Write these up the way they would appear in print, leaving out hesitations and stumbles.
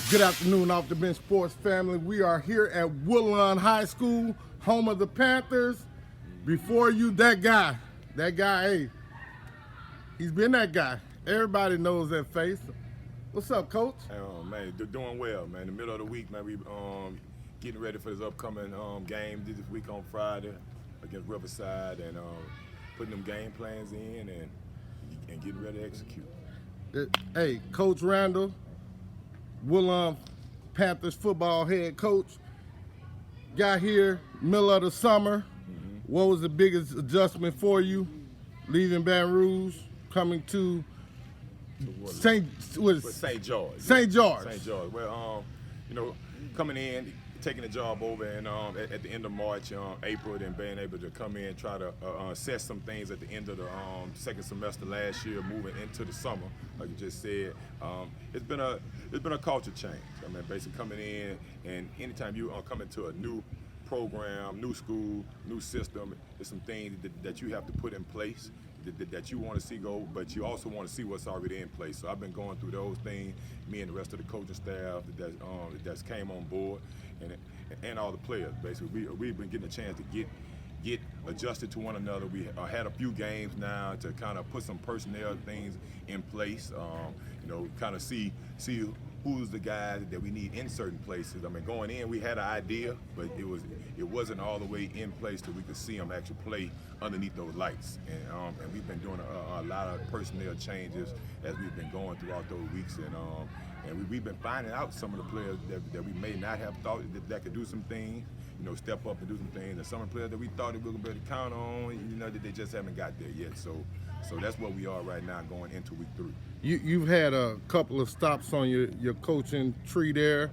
Good afternoon, Off the Bench Sports family. We are here at Woodlawn High School, home of the Panthers. Before you, that guy, hey, he's been that guy. Everybody knows that face. What's up, Coach? Man, they're doing well, man. In the middle of the week, man, we getting ready for this upcoming game this week on Friday against Riverside, and putting them game plans in and getting ready to execute. Hey, Coach Randle, Woodlawn Panthers football head coach, got here middle of the summer. What was the biggest adjustment for you, leaving Baton Rouge, coming to St. George. St. George. St. George. Well, coming in, taking the job over, and at the end of March, April, then being able to come in, try to assess some things at the end of the second semester last year, moving into the summer, like you just said. It's been a culture change. I mean, basically coming in, and anytime you come into a new program, new school, new system, there's some things that you have to put in place that you want to see go, but you also want to see what's already in place. So I've been going through those things, me and the rest of the coaching staff that's came on board, and all the players. Basically, we've been getting a chance to get adjusted to one another. We had a few games now to kind of put some personnel things in place. Kind of see who's the guys that we need in certain places. I mean, going in, we had an idea, but it wasn't all the way in place till we could see them actually play underneath those lights. And we've been doing a lot of personnel changes as we've been going throughout those weeks, and we've been finding out some of the players that we may not have thought that could do some things, step up and do some things. And some of the players that we thought that we were going to be able to count on, that they just haven't got there yet. So that's where we are right now going into week 3. You've had a couple of stops on your coaching tree there.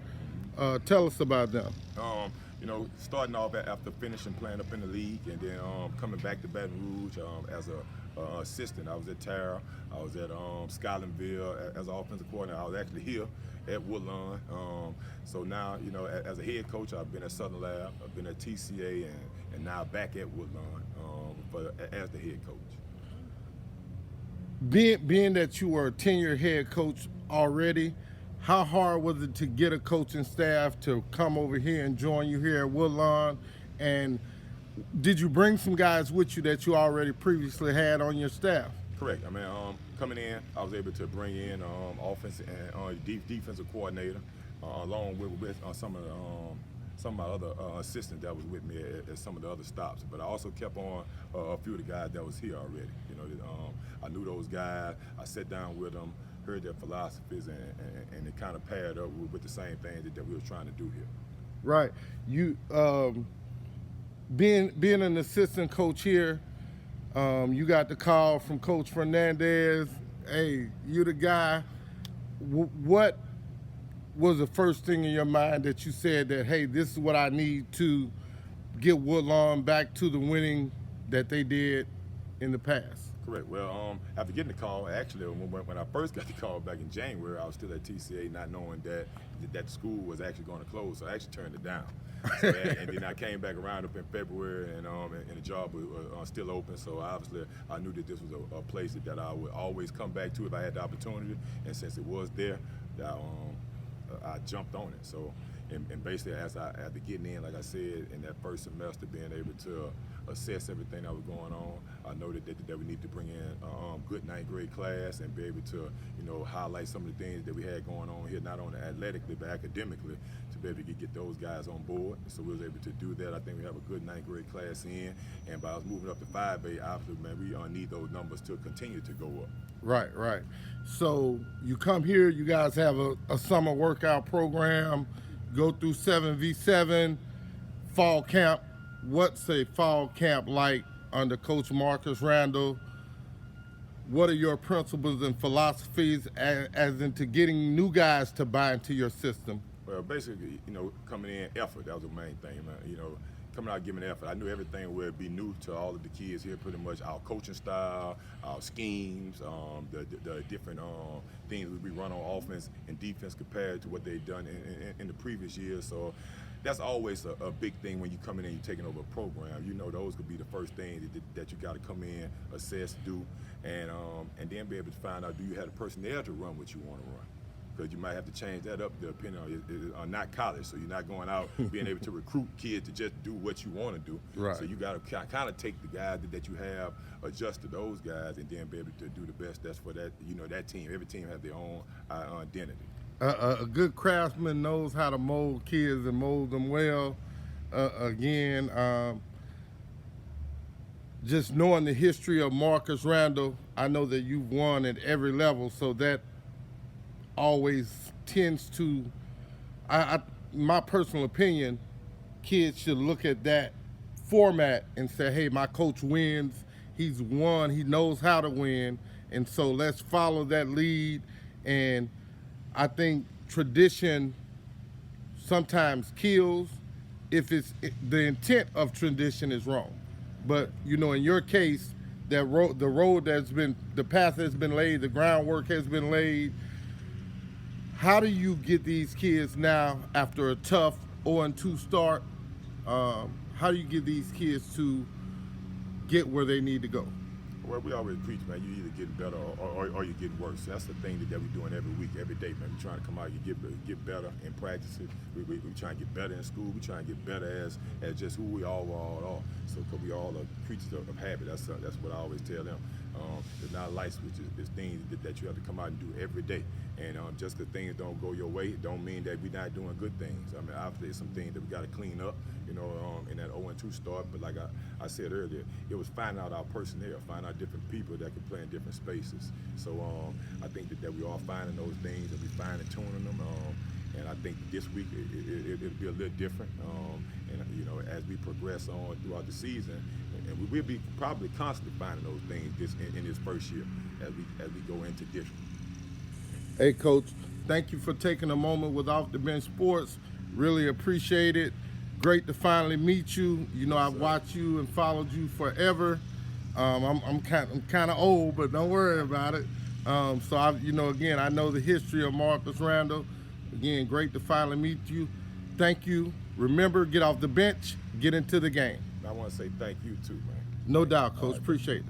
Tell us about them. Starting off after finishing playing up in the league, and then coming back to Baton Rouge as a assistant. I was at Tara, I was at Scotlandville as an offensive coordinator. I was actually here at Woodlawn. So now, as a head coach, I've been at Southern Lab, I've been at TCA, and now back at Woodlawn as the head coach. Being that you were a tenured head coach already, how hard was it to get a coaching staff to come over here and join you here at Woodlawn? And did you bring some guys with you that you already previously had on your staff? Correct. I mean, coming in, I was able to bring in offensive and defensive coordinator, along with some of my other assistants that was with me at some of the other stops. But I also kept on a few of the guys that was here already. I knew those guys. I sat down with them, heard their philosophies, and it kind of paired up with the same thing that we were trying to do here. Right. You being an assistant coach here, you got the call from Coach Fernandez. Hey, you the guy. What was the first thing in your mind that you said that, hey, this is what I need to get Woodlawn back to the winning that they did in the past? Correct. Well, after getting the call, actually, when I first got the call back in January, I was still at TCA, not knowing that school was actually going to close, so I actually turned it down. And then I came back around up in February, and the job was still open. So obviously, I knew that this was a place that I would always come back to if I had the opportunity. And since it was there, I jumped on it. So, and basically, after getting in, like I said, in that first semester, being able to assess everything that was going on, I know that we need to bring in a good 9th grade class and be able to, highlight some of the things that we had going on here, not only athletically but academically, to be able to get those guys on board. So we was able to do that. I think we have a good 9th grade class in, and by us moving up to 5A, obviously, man, we need those numbers to continue to go up. Right. So you come here, you guys have a summer workout program, go through 7v7, fall camp. What's a fall camp like under Coach Marcus Randle? What are your principles and philosophies as into getting new guys to buy into your system? Well, basically, coming in, effort, that was the main thing, man. Coming out giving effort. I knew everything would be new to all of the kids here, pretty much our coaching style, our schemes, the different things we run on offense and defense compared to what they've done in the previous years. So that's always a big thing when you come in and you're taking over a program. Those could be the first things that you got to come in, assess, do, and then be able to find out, do you have the personnel to run what you want to run? because you might have to change that up depending on not college. So you're not going out being able to recruit kids to just do what you want to do. Right. So you got to kind of take the guys that you have, adjust to those guys, and then be able to do the best that's for that that team. Every team has their own identity. A good craftsman knows how to mold kids and mold them well. Again, just knowing the history of Marcus Randle, I know that you've won at every level, so that always tends to, my personal opinion, kids should look at that format and say, hey, my coach wins, he's won, he knows how to win, and so let's follow that lead. And I think tradition sometimes kills if the intent of tradition is wrong. But in your case, the path has been laid, the groundwork has been laid. How do you get these kids now after a tough 0-2 start? How do you get these kids to get where they need to go? Well, we always preach, man, you either getting better or you're getting worse. That's the thing that we're doing every week, every day, man. We're trying to come out, you get better in practices. We trying to get better in school. We trying to get better as just who we all are. So, because we all are creatures of habit. That's what I always tell them. It's not a light switch. It's things that you have to come out and do every day. And just because things don't go your way, don't mean that we're not doing good things. I mean, obviously, there's some things that we got to clean up, in that 0-2 start. But like I said earlier, it was finding out our personnel, finding out different people that can play in different spaces. So I think that we are finding those things and we finding tuning them. And I think this week it'll be a little different. And as we progress on throughout the season, and we'll be probably constantly finding those things in this first year as we go into district. Hey, Coach, thank you for taking a moment with Off the Bench Sports. Really appreciate it. Great to finally meet you. I've watched you and followed you forever. I'm kind of old, but don't worry about it. So again, I know the history of Marcus Randle. Again, great to finally meet you. Thank you. Remember, get off the bench, get into the game. I want to say thank you too, man. No doubt, Coach. Appreciate it.